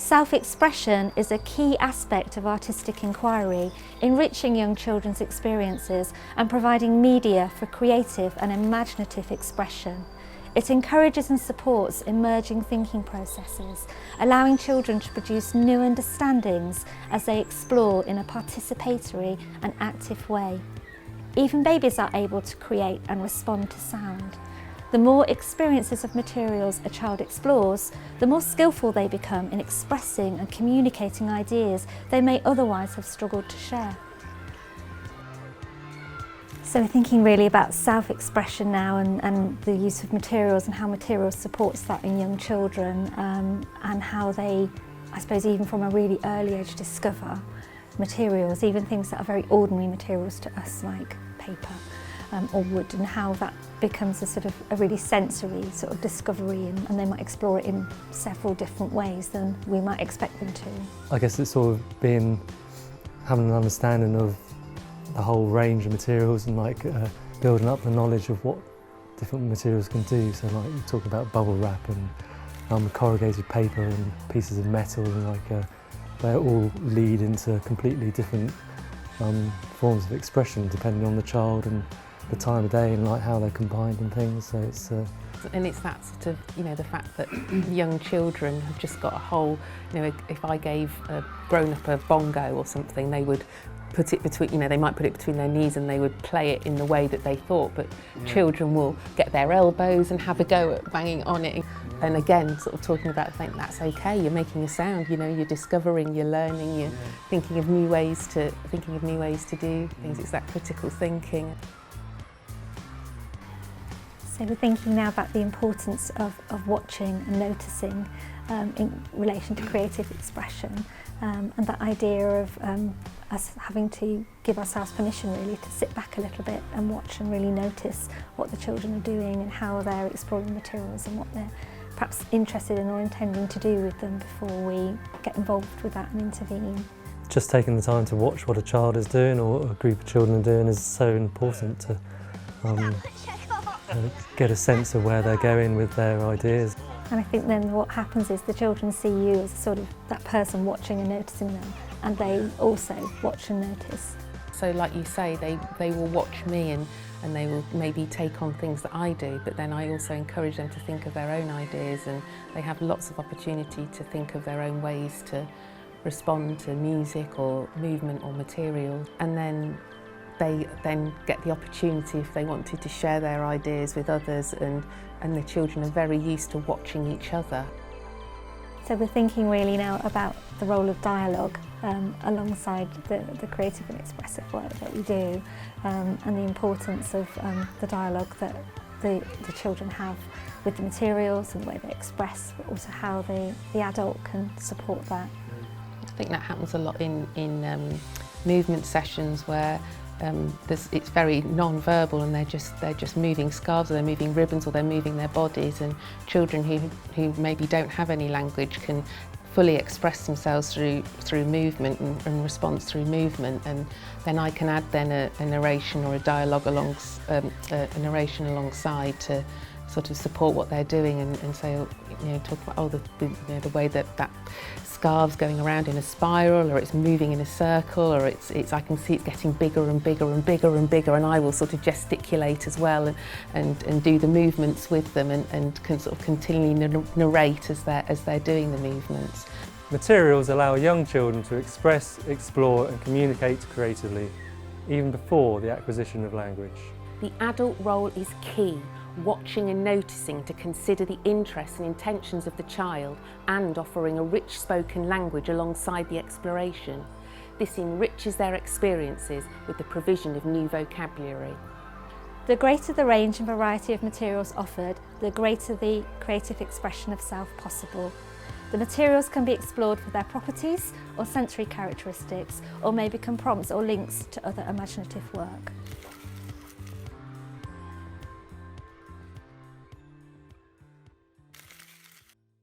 Self-expression is a key aspect of artistic inquiry, enriching young children's experiences and providing media for creative and imaginative expression. It encourages and supports emerging thinking processes, allowing children to produce new understandings as they explore in a participatory and active way. Even babies are able to create and respond to sound. The more experiences of materials a child explores, the more skillful they become in expressing and communicating ideas they may otherwise have struggled to share. So we're thinking really about self-expression now and the use of materials and how materials supports that in young children, and how they, I suppose even from a really early age, discover materials, even things that are very ordinary materials to us like paper or wood, and how that becomes a sort of a really sensory sort of discovery, and they might explore it in several different ways than we might expect them to. I guess it's sort of having an understanding of the whole range of materials and building up the knowledge of what different materials can do. So like you talk about bubble wrap and corrugated paper and pieces of metal, and they all lead into completely different forms of expression depending on the child and the time of day and how they're combined and things. So it's and it's that sort of, the fact that young children have just got a whole, if I gave a grown-up a bongo or something, they would put it between, they might put it between their knees and they would play it in the way that they thought, but children will get their elbows and have a go at banging on it. And again, sort of talking about, I think that's okay, you're making a sound, you're discovering, you're learning, you're thinking of new ways to do things. It's that critical thinking. So we're thinking now about the importance of watching and noticing in relation to creative expression, and that idea of us having to give ourselves permission really to sit back a little bit and watch and really notice what the children are doing and how they're exploring materials and what they're perhaps interested in or intending to do with them before we get involved with that and intervene. Just taking the time to watch what a child is doing or a group of children are doing is so important to get a sense of where they're going with their ideas. And I think then what happens is the children see you as sort of that person watching and noticing them, and they also watch and notice. So like you say, they will watch me and they will maybe take on things that I do, but then I also encourage them to think of their own ideas, and they have lots of opportunity to think of their own ways to respond to music or movement or material. And then they then get the opportunity, if they wanted, to share their ideas with others, and the children are very used to watching each other. So we're thinking really now about the role of dialogue alongside the creative and expressive work that we do, and the importance of the dialogue that the children have with the materials and the way they express, but also how the adult can support that. I think that happens a lot in movement sessions where it's very non-verbal, and they're just moving scarves, or they're moving ribbons, or they're moving their bodies, and children who maybe don't have any language can fully express themselves through movement and response through movement. And then I can add then a narration or a dialogue a narration alongside to sort of support what they're doing, and say, talk about the way that scarf's going around in a spiral, or it's moving in a circle, or I can see it's getting bigger and bigger and bigger and bigger, and I will sort of gesticulate as well and do the movements with them, and can sort of continually narrate as they're doing the movements. Materials allow young children to express, explore and communicate creatively, even before the acquisition of language. The adult role is key, watching and noticing to consider the interests and intentions of the child and offering a rich spoken language alongside the exploration. This enriches their experiences with the provision of new vocabulary. The greater the range and variety of materials offered, the greater the creative expression of self possible. The materials can be explored for their properties or sensory characteristics, or may become prompts or links to other imaginative work.